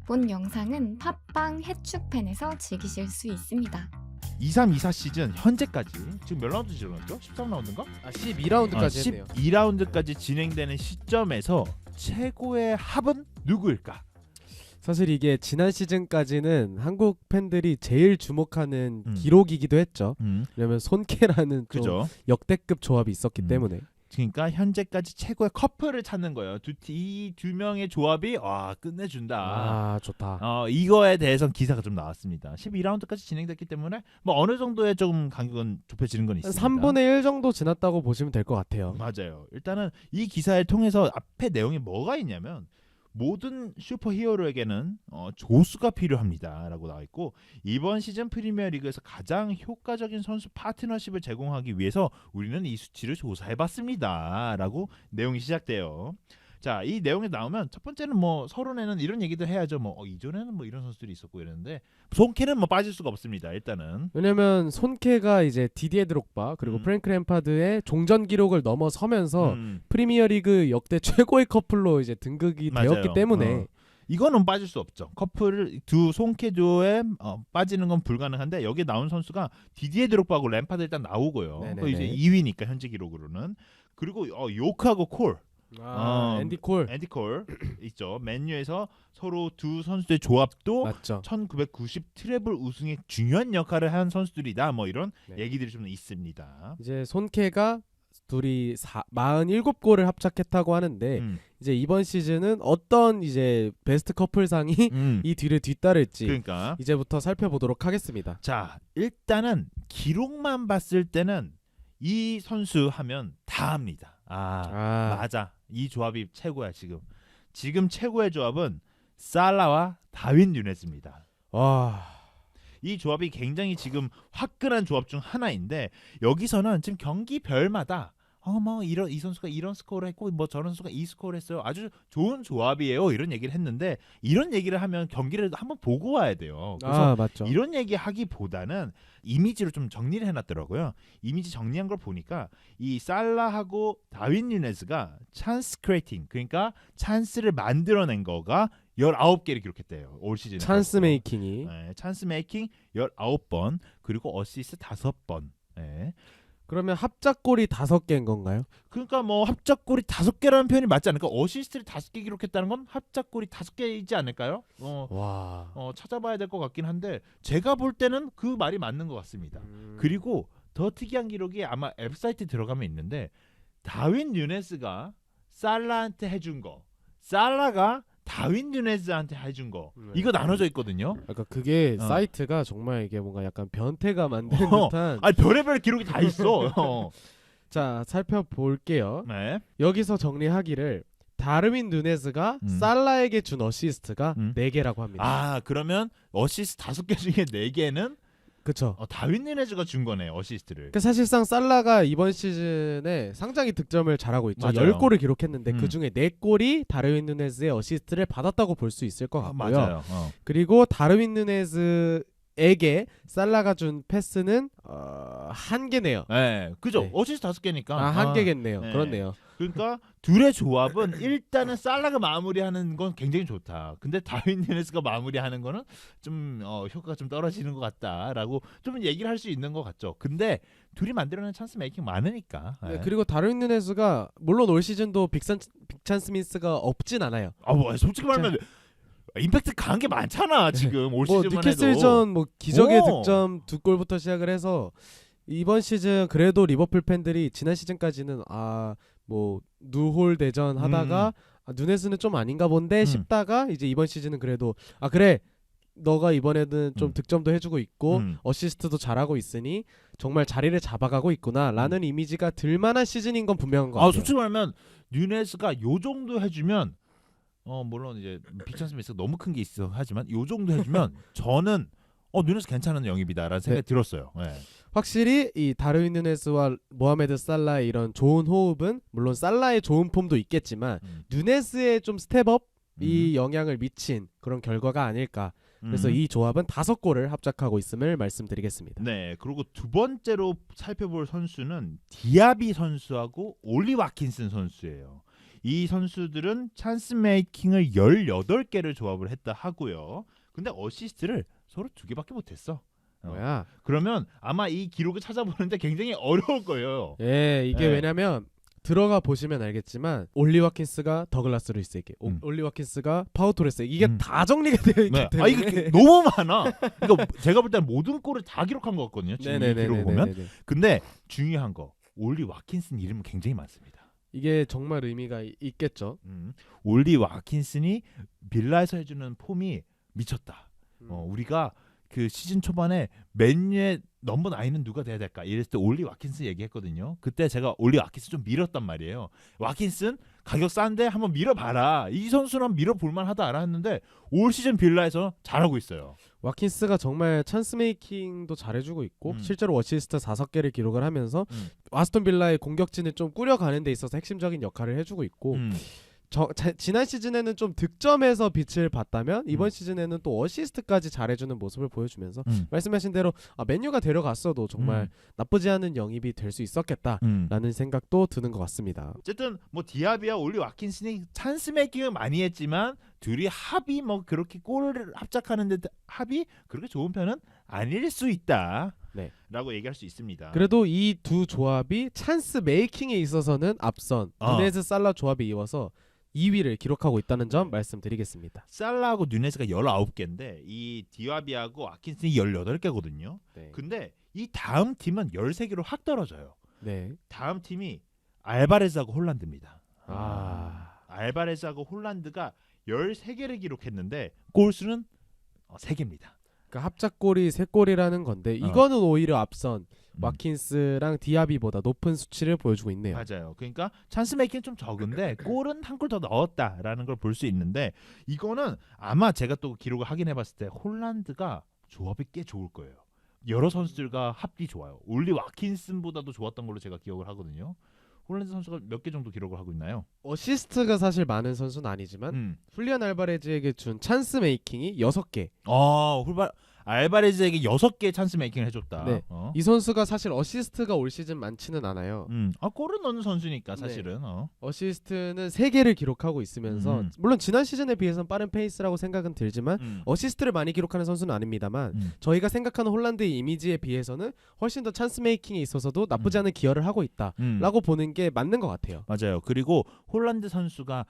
본 영상은 팟빵 해축팬에서 즐기실 수 있습니다. 23-24 시즌 현재까지 지금 몇 라운드 진행했죠? 13라운드인가? 12라운드까지 했네요. 12라운드까지 진행되는 시점에서 최고의 합은 누구일까? 사실 이게 지난 시즌까지는 한국 팬들이 제일 주목하는 음. 기록이기도 했죠. 왜냐면 손케라는 좀 그죠? 역대급 조합이 있었기 때문에. 그러니까 현재까지 최고의 커플을 찾는 거예요. 이 두 명의 조합이 끝내준다. 아 좋다. 이거에 대해서 기사가 좀 나왔습니다. 12라운드까지 진행됐기 때문에 뭐 어느 정도의 좀 간격은 좁혀지는 건 있습니다. 3분의 1 정도 지났다고 보시면 될 것 같아요. 맞아요. 일단은 이 기사를 통해서 앞에 내용이 뭐가 있냐면 모든 슈퍼히어로에게는 조수가 필요합니다라고 나와 있고 이번 시즌 프리미어리그에서 가장 효과적인 선수 파트너십을 제공하기 위해서 우리는 이 수치를 조사해봤습니다라고 내용이 시작돼요. 자, 이 내용이 나오면 첫 번째는 뭐 서론에는 이런 얘기도 해야죠. 뭐 이전에는 뭐 이런 선수들이 있었고 이랬는데 손케는 뭐 빠질 수가 없습니다. 일단은 왜냐면 손케가 이제 디디에 드록바 그리고 프랭크 램파드의 종전 기록을 넘어서면서 프리미어리그 역대 최고의 커플로 이제 등극이 맞아요. 되었기 때문에 이거는 빠질 수 없죠. 커플을 두 손케조에 빠지는 건 불가능한데 여기 나온 선수가 디디에 드록바하고 램파드 일단 나오고요. 네네네. 이제 2위니까 현재 기록으로는 그리고 요크하고 콜, 앤디 콜 앤디 콜 있죠. 맨유에서 서로 두 선수의 조합도 맞죠. 1990 트래블 우승의 중요한 역할을 한 선수들이다. 뭐 이런 네. 얘기들이 좀 있습니다. 이제 손케가 둘이 47골을 합작했다고 하는데 이제 이번 시즌은 어떤 이제 베스트 커플상이 이 뒤를 뒤따를지 그러니까 이제부터 살펴보도록 하겠습니다. 자, 일단은 기록만 봤을 때는 이 선수 하면 다 합니다. 맞아. 이 조합이 최고야 지금. 지금 최고의 조합은 살라와 다윈 누네즈입니다. 와, 이 조합이 굉장히 지금 화끈한 조합 중 하나인데 여기서는 지금 경기별마다 이 선수가 이런 스코어를 했고 뭐 저런 선수가 이 스코어를 했어요. 아주 좋은 조합이에요. 이런 얘기를 했는데 이런 얘기를 하면 경기를 한번 보고 와야 돼요. 그래서 맞죠. 이런 얘기 하기보다는 이미지로 좀 정리를 해놨더라고요. 이미지 정리한 걸 보니까 이 살라하고 다윈 누네즈가 찬스 크리에이팅 그러니까 찬스를 만들어낸 거가 19개를 기록했대요. 올 시즌에. 찬스 메이킹이. 네, 찬스 메이킹 19번 그리고 어시스트 5번. 네. 그러면 합작골이 5개인 건가요? 그러니까 뭐 합작골이 5개라는 표현이 맞지 않을까? 어시스트를 5개 기록했다는 건 합작골이 5개이지 않을까요? 와. 찾아봐야 될 것 같긴 한데 제가 볼 때는 그 말이 맞는 것 같습니다. 그리고 더 특이한 기록이 아마 웹사이트에 들어가면 있는데 다윈 누네스가 살라한테 해준 거 살라가 다윈 누네즈한테 해준 거 이거 나눠져 있거든요. 그러니까 그게 사이트가 정말 이게 뭔가 약간 변태가 만든 듯한. 별의별 기록이 다 있어. 자, 살펴볼게요. 네. 여기서 정리하기를 다르윈 누네즈가 살라에게 준 어시스트가 4개라고 합니다. 그러면 어시스트 5개 중에 4개는 그쵸. 다윈 누네즈가 준 거네 어시스트를. 그러니까 사실상 살라가 이번 시즌에 상당히 득점을 잘하고 있죠. 맞아요. 10골을 기록했는데 그중에 4골이 다르윈 누네즈의 어시스트를 받았다고 볼 수 있을 것 같고요. 맞아요. 그리고 다르윈 누네즈에게 살라가 준 패스는 1개네요. 네, 그죠. 네. 어시스트 5개니까 1개겠네요. 네. 그렇네요. 그러니까 둘의 조합은 일단은 살라가 마무리하는 건 굉장히 좋다. 근데 다윈 누네즈가 마무리하는 거는 좀 효과가 좀 떨어지는 것 같다라고 좀 얘기를 할 수 있는 것 같죠. 근데 둘이 만들어낸 찬스 메이킹 많으니까. 네. 네, 그리고 다르윈 누네즈가 물론 올 시즌도 빅찬 스미스가 없진 않아요. 뭐 솔직히 말하면 임팩트 강한 게 많잖아 지금 올 시즌만 해도. 뉴캐슬전 기적의 득점 2골부터 시작을 해서 이번 시즌 그래도 리버풀 팬들이 지난 시즌까지는 누홀 대전 하다가 누네즈는 좀 아닌가 본데 싶다가 이제 이번 시즌은 그래도 그래 너가 이번에는 좀 득점도 해주고 있고 어시스트도 잘하고 있으니 정말 자리를 잡아가고 있구나 라는 이미지가 들만한 시즌인 건 분명한 것 같아요. 솔직히 말하면 누네즈가 요 정도 해주면 물론 이제 빅찬 스미스가 너무 큰 게 있어 하지만 요 정도 해주면 저는 누네즈 괜찮은 영입이다라는 생각이 들었어요. 네. 확실히 이 다르윈 누네즈와 모하메드 살라의 이런 좋은 호흡은 물론 살라의 좋은 폼도 있겠지만 누네즈의 좀 스텝업이 영향을 미친 그런 결과가 아닐까. 그래서 이 조합은 5골을 합작하고 있음을 말씀드리겠습니다. 네, 그리고 두 번째로 살펴볼 선수는 디아비 선수하고 올리 와킨슨 선수예요. 이 선수들은 찬스 메이킹을 18개를 조합을 했다 하고요. 근데 어시스트를 서로 2개밖에 못했어. 뭐야? 그러면 아마 이 기록을 찾아보는데 굉장히 어려울 거예요. 예, 이게 네. 왜냐면 들어가 보시면 알겠지만 올리 와킨스가 더글라스 루이스에게, 올리 와킨스가 파우 토레스에게 이게 다 정리가 되어 있기 네. 때문에 이게 너무 많아. 그러니까 제가 볼 때는 모든 골을 다 기록한 것 같거든요. 지금 이 기록 보면. 네네네네네네. 근데 중요한 거 올리 와킨슨 이름은 굉장히 많습니다. 이게 정말 의미가 있겠죠. 올리 와킨슨이 빌라에서 해주는 폼이 미쳤다. 우리가 그 시즌 초반에 맨유의 넘버 9은 누가 돼야 될까 이랬을 때 올리 와킨슨 얘기했거든요. 그때 제가 올리 와킨슨 좀 밀었단 말이에요. 와킨슨 가격 싼데 한번 밀어봐라. 이 선수는 한번 밀어볼만하다 했는데 올 시즌 빌라에서 잘하고 있어요. 와킨스가 정말 찬스 메이킹도 잘해주고 있고 실제로 어시스트 5개를 기록을 하면서 아스톤 빌라의 공격진을 좀 꾸려가는 데 있어서 핵심적인 역할을 해주고 있고 지난 시즌에는 좀 득점에서 빛을 봤다면 이번 시즌에는 또 어시스트까지 잘해주는 모습을 보여주면서 말씀하신 대로 맨유가 데려갔어도 정말 나쁘지 않은 영입이 될 수 있었겠다라는 생각도 드는 것 같습니다. 어쨌든 뭐 디아비와 올리 와킨슨이 찬스 메이킹을 많이 했지만 둘이 합이 뭐 그렇게 골을 합작하는데 합이 그렇게 좋은 편은 아닐 수 있다. 네. 라고 얘기할 수 있습니다. 그래도 이 두 조합이 찬스 메이킹에 있어서는 앞선 누네즈 살라 조합에 이어서 2위를 기록하고 있다는 점 말씀드리겠습니다. 살라하고 누네즈가 19개인데 이 디아비하고 와킨슨이 18개거든요. 네. 근데 이 다음 팀은 13개로 확 떨어져요. 네. 다음 팀이 알바레즈하고 홀란드입니다. 알바레즈하고 홀란드가 13개를 기록했는데 골수는 3개입니다. 그러니까 합작골이 3골이라는 건데 이거는 오히려 앞선 와킨스랑 디아비보다 높은 수치를 보여주고 있네요. 맞아요. 그러니까 찬스 메이킹 좀 적은데 골은 한 골 더 넣었다라는 걸 볼 수 있는데 이거는 아마 제가 또 기록을 확인해봤을 때 홀란드가 조합이 꽤 좋을 거예요. 여러 선수들과 합이 좋아요. 올리 와킨슨보다도 좋았던 걸로 제가 기억을 하거든요. 홀란드 선수가 몇 개 정도 기록을 하고 있나요? 어시스트가 사실 많은 선수는 아니지만 훌리안 알바레즈에게 준 찬스 메이킹이 6개. 알바레즈에게 6개의 찬스 메이킹을 해줬다. 네. 이 선수가 사실 어시스트가 올 시즌 많지는 않아요. 골은 넣는 선수니까 사실은. 어시스트는 3개를 기록하고 있으면서 물론 지난 시즌에 비해서는 빠른 페이스라고 생각은 들지만 어시스트를 많이 기록하는 선수는 아닙니다만 저희가 생각하는 홀란드의 이미지에 비해서는 훨씬 더 찬스 메이킹에 있어서도 나쁘지 않은 기여를 하고 있다라고 보는 게 맞는 것 같아요. 맞아요. 그리고 홀란드 선수가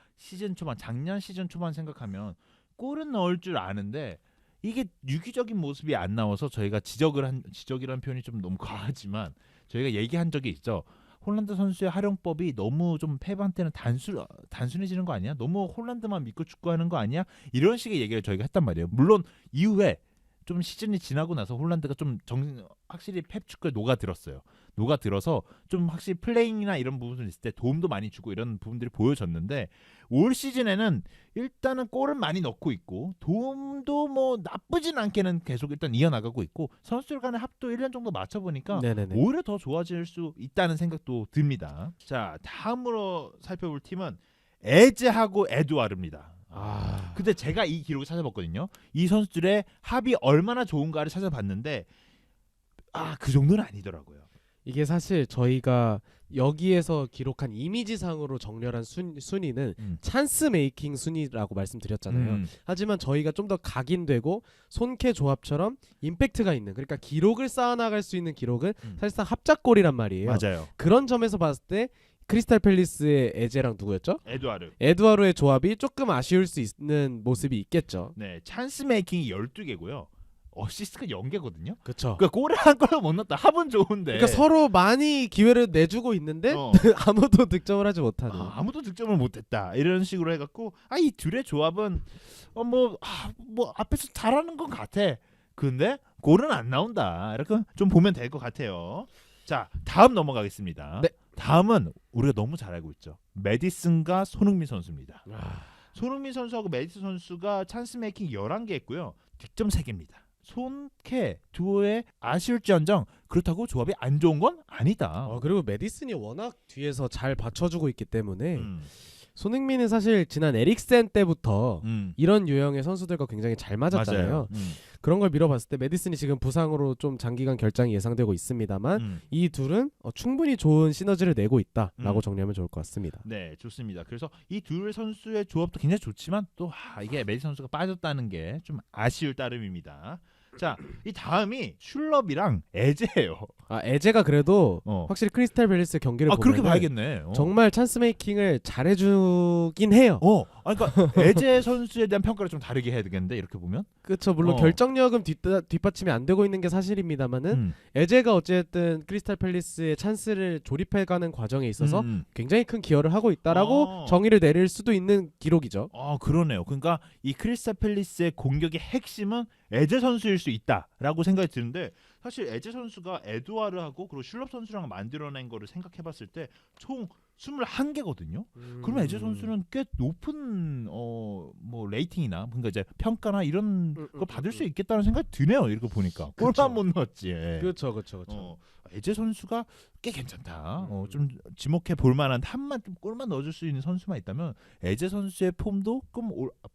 작년 시즌 초반 생각하면 골은 넣을 줄 아는데 이게 유기적인 모습이 안 나와서 저희가 지적이라는 표현이 좀 너무 과하지만 저희가 얘기한 적이 있죠. 홀란드 선수의 활용법이 너무 좀 펩한테는 단순해지는 거 아니야? 너무 홀란드만 믿고 축구하는 거 아니야? 이런 식의 얘기를 저희가 했단 말이에요. 물론 이후에 좀 시즌이 지나고 나서 홀란드가 좀 확실히 펩 축구에 녹아들어서 좀 확실히 플레잉이나 이런 부분들 있을 때 도움도 많이 주고 이런 부분들이 보여졌는데 올 시즌에는 일단은 골은 많이 넣고 있고 도움도 뭐 나쁘진 않게는 계속 일단 이어나가고 있고 선수들 간의 합도 1년 정도 맞춰보니까 오히려 더 좋아질 수 있다는 생각도 듭니다. 자, 다음으로 살펴볼 팀은 에즈하고 에두아르입니다. 근데 제가 이 기록을 찾아봤거든요. 이 선수들의 합이 얼마나 좋은가를 찾아봤는데 그 정도는 아니더라고요. 이게 사실 저희가 여기에서 기록한 이미지상으로 정렬한 순위는 찬스 메이킹 순위라고 말씀드렸잖아요. 하지만 저희가 좀 더 각인되고 손캐 조합처럼 임팩트가 있는, 그러니까 기록을 쌓아나갈 수 있는 기록은 사실상 합작골이란 말이에요. 맞아요. 그런 점에서 봤을 때 크리스탈 팰리스의 에제랑 누구였죠? 에두아르의 조합이 조금 아쉬울 수 있는 모습이 있겠죠. 네, 찬스 메이킹이 12개고요. 어시스트가 0개거든요. 그렇죠. 그러니까 골을 한 골을 못 넣었다. 합은 좋은데. 그러니까 서로 많이 기회를 내주고 있는데 아무도 득점을 하지 못하는. 아무도 득점을 못했다. 이런 식으로 해갖고 이 둘의 조합은 뭐 앞에서 잘하는 건 같아. 근데 골은 안 나온다. 이렇게 좀 보면 될 것 같아요. 자, 다음 넘어가겠습니다. 네. 다음은 우리가 너무 잘 알고 있죠. 메디슨과 손흥민 선수입니다. 손흥민 선수하고 메디슨 선수가 찬스 메이킹 11개 했고요. 득점 3개입니다. 손캐 두오의 아쉬울지언정 그렇다고 조합이 안 좋은 건 아니다. 그리고 메디슨이 워낙 뒤에서 잘 받쳐주고 있기 때문에 손흥민은 사실 지난 에릭센 때부터 이런 유형의 선수들과 굉장히 잘 맞았잖아요. 맞아요. 그런 걸 밀어봤을 때 메디슨이 지금 부상으로 좀 장기간 결장이 예상되고 있습니다만 이 둘은 충분히 좋은 시너지를 내고 있다라고 정리하면 좋을 것 같습니다. 네, 좋습니다. 그래서 이 둘 선수의 조합도 굉장히 좋지만 또 이게 메디 선수가 빠졌다는 게 좀 아쉬울 따름입니다. 자, 이 다음이 슐럽이랑 에제예요. 에제가 그래도 확실히 크리스탈 팰리스 경기를 보면 그렇게 봐야겠네. 정말 찬스 메이킹을 잘해주긴 해요. 그러니까 에제 선수에 대한 평가를 좀 다르게 해야 되겠는데 이렇게 보면. 그렇죠. 물론 결정력은 뒷받침이 안 되고 있는 게 사실입니다만은 에제가 어쨌든 크리스탈 팰리스의 찬스를 조립해가는 과정에 있어서 굉장히 큰 기여를 하고 있다라고 정의를 내릴 수도 있는 기록이죠. 그러네요. 그러니까 이 크리스탈 팰리스의 공격의 핵심은 에제 선수일 수 있다라고 생각이 드는데 사실 에제 선수가 에드와르하고 그리고 슐럽 선수랑 만들어낸 거를 생각해봤을 때 총 21개거든요. 그러면 에제 선수는 꽤 높은 뭐 레이팅이나 그러니까 이제 평가나 이런 거 받을 수 있겠다는 생각이 드네요. 이렇게 보니까 골만 못 넣었지. 그렇죠. 에제 선수가 꽤 괜찮다. 좀 지목해 볼 만한 한만 좀 골만 넣어줄 수 있는 선수만 있다면 에제 선수의 폼도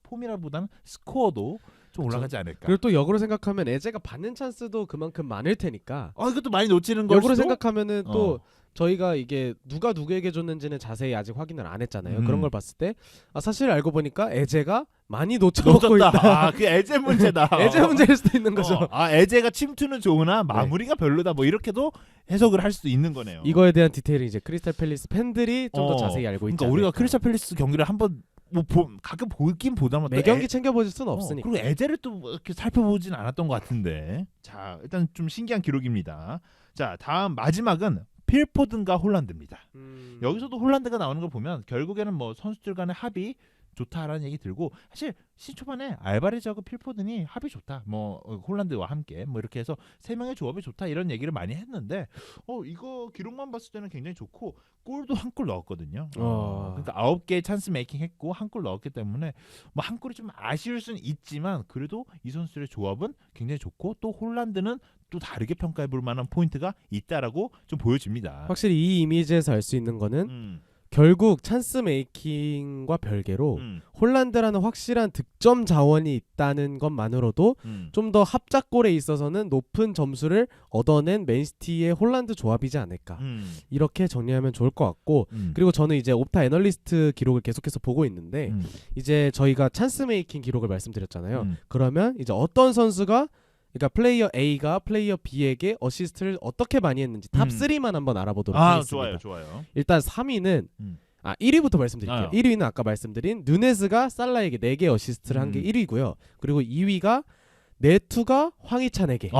폼이라보다는 스코어도 좀 올라가지 않을까. 그리고 또 역으로 생각하면 에제가 받는 찬스도 그만큼 많을 테니까. 이것도 많이 놓치는 거. 역으로 생각하면은 또 저희가 이게 누가 누구에게 줬는지는 자세히 아직 확인을 안 했잖아요. 그런 걸 봤을 때 사실 알고 보니까 에제가 많이 놓쳐먹고 있다. 그 에제 문제다. 에제 문제일 수도 있는 거죠. 에제가 침투는 좋으나 마무리가 별로다. 뭐 이렇게도 해석을 할 수도 있는 거네요. 이거에 대한 디테일이 이제 크리스탈 팰리스 팬들이 좀 더 자세히 알고 있죠. 그러니까 우리가 크리스탈 팰리스 경기를 한번 가끔 보긴 보다만 매 경기 챙겨보실 수는 없으니까. 그리고 에제를 또 이렇게 살펴보진 않았던 것 같은데. 자, 일단 좀 신기한 기록입니다. 자, 다음 마지막은 필포든과 홀란드입니다. 여기서도 홀란드가 나오는 걸 보면 결국에는 뭐 선수들 간의 합이 좋다라는 얘기 들고 사실 시즌 초반에 알바레즈하고 필포든이 합이 좋다. 뭐 홀란드와 함께 뭐 이렇게 해서 세 명의 조합이 좋다 이런 얘기를 많이 했는데 이거 기록만 봤을 때는 굉장히 좋고 골도 한 골 넣었거든요. 그러니까 9개의 찬스 메이킹 했고 한 골 넣었기 때문에 뭐 한 골이 좀 아쉬울 수는 있지만 그래도 이 선수들의 조합은 굉장히 좋고 또 홀란드는 또 다르게 평가해 볼 만한 포인트가 있다라고 좀 보여집니다. 확실히 이 이미지에서 알 수 있는 거는 결국 찬스 메이킹과 별개로 홀란드라는 확실한 득점 자원이 있다는 것만으로도 좀 더 합작골에 있어서는 높은 점수를 얻어낸 맨시티의 홀란드 조합이지 않을까 이렇게 정리하면 좋을 것 같고 그리고 저는 이제 옵타 애널리스트 기록을 계속해서 보고 있는데 이제 저희가 찬스 메이킹 기록을 말씀드렸잖아요. 그러면 이제 어떤 선수가 그러니까 플레이어 A가 플레이어 B에게 어시스트를 어떻게 많이 했는지 탑 3만 한번 알아보도록 하겠습니다. 좋아요. 일단 3위는 1위부터 말씀드릴게요. 1위는 아까 말씀드린 누네즈가 살라에게 4개 어시스트를 한 게 1위고요. 그리고 2위가 네투가 황희찬에게.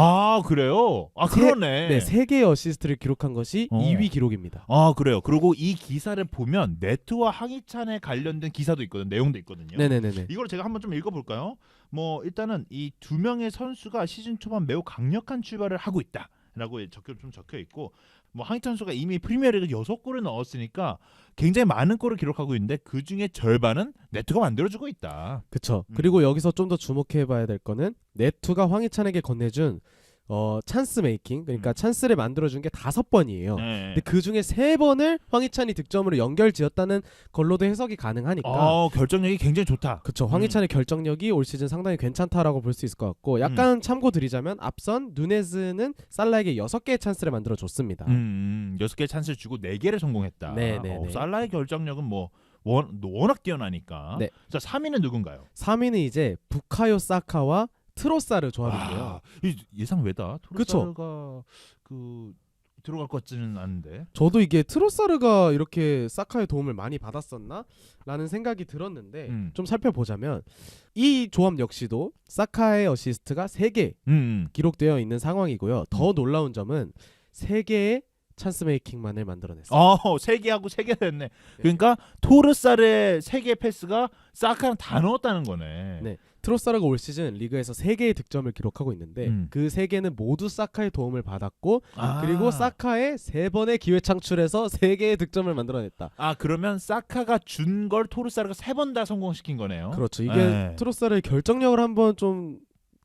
그래요? 그러네. 3개의 어시스트를 기록한 것이 2위 기록입니다. 그래요. 그리고 이 기사를 보면 네투와 황희찬에 관련된 기사도 있거든요. 내용도 있거든요. 네네네. 이걸 제가 한번 좀 읽어볼까요? 뭐 일단은 이 두 명의 선수가 시즌 초반 매우 강력한 출발을 하고 있다라고 적혀 있고 뭐 황희찬 선수가 이미 프리미어리그 6골을 넣었으니까 굉장히 많은 골을 기록하고 있는데 그 중에 절반은 네투가 만들어주고 있다. 그렇죠. 그리고 여기서 좀 더 주목해봐야 될 거는 네투가 황희찬에게 건네준 찬스 메이킹 그러니까 찬스를 만들어준 게 5번이에요. 근데 그 중에 3번을 황희찬이 득점으로 연결지었다는 걸로도 해석이 가능하니까 결정력이 굉장히 좋다. 그렇죠. 황희찬의 결정력이 올 시즌 상당히 괜찮다라고 볼 수 있을 것 같고 약간 참고 드리자면 앞선 누네즈는 살라에게 6개의 찬스를 만들어 줬습니다. 6개의 찬스를 주고 4개를 성공했다. 살라의 결정력은 뭐 워낙 뛰어나니까. 네. 자, 3위는 누군가요? 3위는 이제 부카요 사카와 트로사르 조합인데요. 예상 외다. 그쵸? 트로사르가 들어갈 것 같지는 않은데. 저도 이게 트로사르가 이렇게 사카의 도움을 많이 받았었나? 라는 생각이 들었는데 좀 살펴보자면 이 조합 역시도 사카의 어시스트가 3개 기록되어 있는 상황이고요. 더 놀라운 점은 3개의 찬스 메이킹만을 만들어냈어요. 3개하고 3개 됐네. 그러니까 토르사르의 3개의 패스가 사카는 다 넣었다는 거네. 네. 트로사르가 올 시즌 리그에서 3개의 득점을 기록하고 있는데 그 3개는 모두 사카의 도움을 받았고 그리고 사카의 3번의 기회 창출에서 3개의 득점을 만들어냈다. 그러면 사카가 준 걸 토르사르가 3번 다 성공시킨 거네요. 그렇죠. 이게 트로사르의 결정력을 한번 좀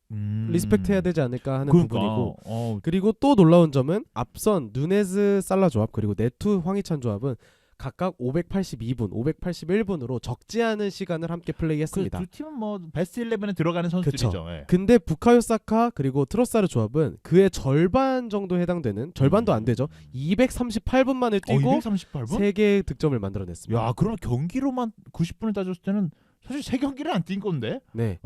리스펙트해야 되지 않을까 하는 부분이고 그리고 또 놀라운 점은 앞선 누네즈 살라 조합 그리고 네투 황희찬 조합은 각각 582분, 581분으로 적지 않은 시간을 함께 플레이했습니다. 그 두 팀은 뭐 베스트 11에 들어가는 선수들이죠. 예. 근데 부카요 사카 그리고 트로사르 조합은 그의 절반 정도 해당되는 절반도 안 되죠. 238분 만에 뛰고 238분? 3개의 득점을 만들어냈습니다. 야, 그러면 경기로만 90분을 따졌을 때는 사실 3경기를 안 뛴 건데. 네.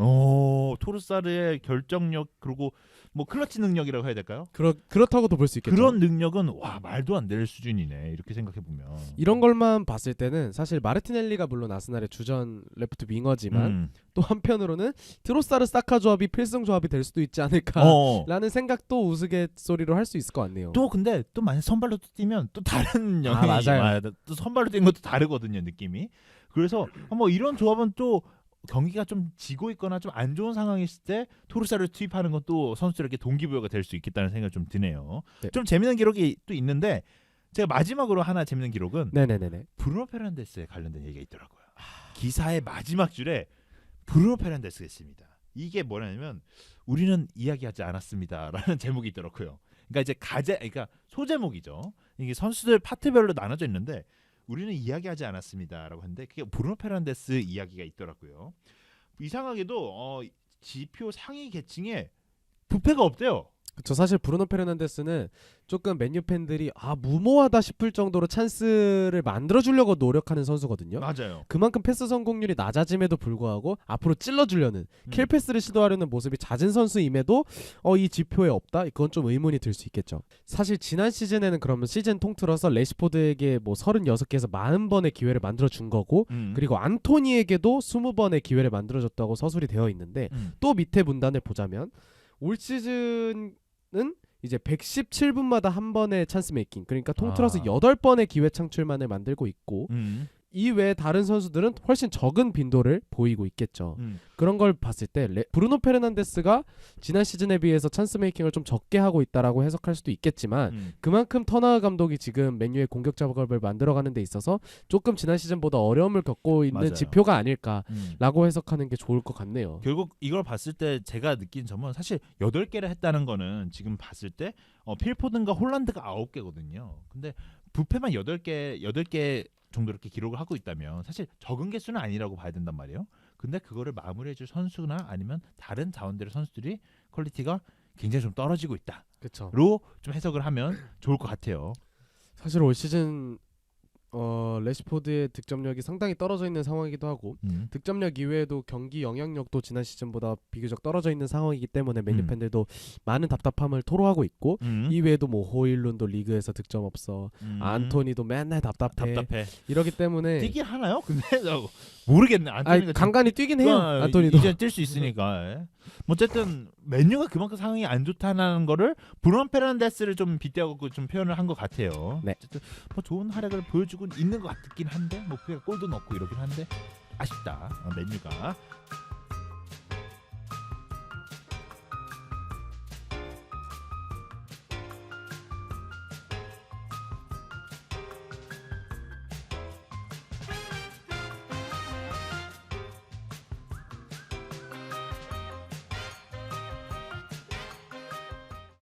토르사르의 결정력 그리고 뭐 클러치 능력이라고 해야 될까요? 그렇다고도 볼 수 있겠죠. 그런 능력은 와 말도 안 될 수준이네. 이렇게 생각해 보면. 이런 걸만 봤을 때는 사실 마르티넬리가 물론 아스날의 주전 레프트 윙어지만 또 한편으로는 트로사르 사카 조합이 필승 조합이 될 수도 있지 않을까라는 생각도 우스갯소리로 할 수 있을 것 같네요. 또 근데 또 만약 선발로 뛰면 또 다른 영향이 맞아요. 또 선발로 뛴 것도 다르거든요, 느낌이. 그래서 뭐 이런 조합은 또 경기가 좀 지고 있거나 좀 안 좋은 상황이었을 때 토르사를 투입하는 것도 선수들에게 동기부여가 될 수 있겠다는 생각이 좀 드네요. 네. 좀 재밌는 기록이 또 있는데 제가 마지막으로 하나 재밌는 기록은 네네네네. 브루노 페르난데스에 관련된 얘기가 있더라고요. 기사의 마지막 줄에 브루노 페르난데스가 있습니다. 이게 뭐냐면 우리는 이야기하지 않았습니다라는 제목이 있더라고요. 그러니까 이제 그러니까 소제목이죠. 이게 선수들 파트별로 나눠져 있는데 우리는 이야기하지 않았습니다라고 했는데 그게 브루노 페르난데스 이야기가 있더라고요. 이상하게도 지표 상위 계층에 부패가 없대요. 그쵸. 사실 브루노 페르난데스는 조금 맨유 팬들이 무모하다 싶을 정도로 찬스를 만들어주려고 노력하는 선수거든요. 맞아요. 그만큼 패스 성공률이 낮아짐에도 불구하고 앞으로 찔러주려는 킬 패스를 시도하려는 모습이 잦은 선수임에도 이 지표에 없다? 그건 좀 의문이 들 수 있겠죠. 사실 지난 시즌에는 그러면 시즌 통틀어서 레시포드에게 뭐 36개에서 40번의 기회를 만들어준 거고 그리고 안토니에게도 20번의 기회를 만들어줬다고 서술이 되어 있는데 또 밑에 문단을 보자면 올 시즌은 이제 117분마다 한 번의 찬스 메이킹, 그러니까 통틀어서 8번의 기회 창출만을 만들고 있고 이 외에 다른 선수들은 훨씬 적은 빈도를 보이고 있겠죠. 그런 걸 봤을 때 브루노 페르난데스가 지난 시즌에 비해서 찬스 메이킹을 좀 적게 하고 있다라고 해석할 수도 있겠지만 그만큼 터너 감독이 지금 맨유의 공격 작업을 만들어가는 데 있어서 조금 지난 시즌보다 어려움을 겪고 있는 맞아요. 지표가 아닐까라고 해석하는 게 좋을 것 같네요. 결국 이걸 봤을 때 제가 느낀 점은 사실 8개를 했다는 거는 지금 봤을 때 필포든과 홀란드가 9개거든요. 근데 부패만 8개 정도 이렇게 기록을 하고 있다면 사실 적은 개수는 아니라고 봐야 된단 말이에요. 근데 그거를 마무리해줄 선수나 아니면 다른 자원들의 선수들이 퀄리티가 굉장히 좀 떨어지고 있다로 그렇죠. 좀 해석을 하면 좋을 것 같아요. 사실 올 시즌 레시포드의 득점력이 상당히 떨어져 있는 상황이기도 하고 득점력 이외에도 경기 영향력도 지난 시즌보다 비교적 떨어져 있는 상황이기 때문에 맨유 팬들도 많은 답답함을 토로하고 있고 이외에도 뭐 호일룬도 리그에서 득점 없어 안토니도 맨날 답답해 이러기 때문에 뛰긴 하나요? 근데 모르겠네. 안토니가 간간히 뛰긴 해요. 안토니도 이제 뛸 수 있으니까. 어쨌든 맨유가 그만큼 상황이 안 좋다는 거를 브루노 페르난데스를 좀 빗대어갖고 좀 표현을 한 것 같아요. 네. 어쨌든 뭐 좋은 활약을 보여주고 있는 것 같긴 한데 목표가 골도 넣고 이러긴 한데 아쉽다. 맨유가.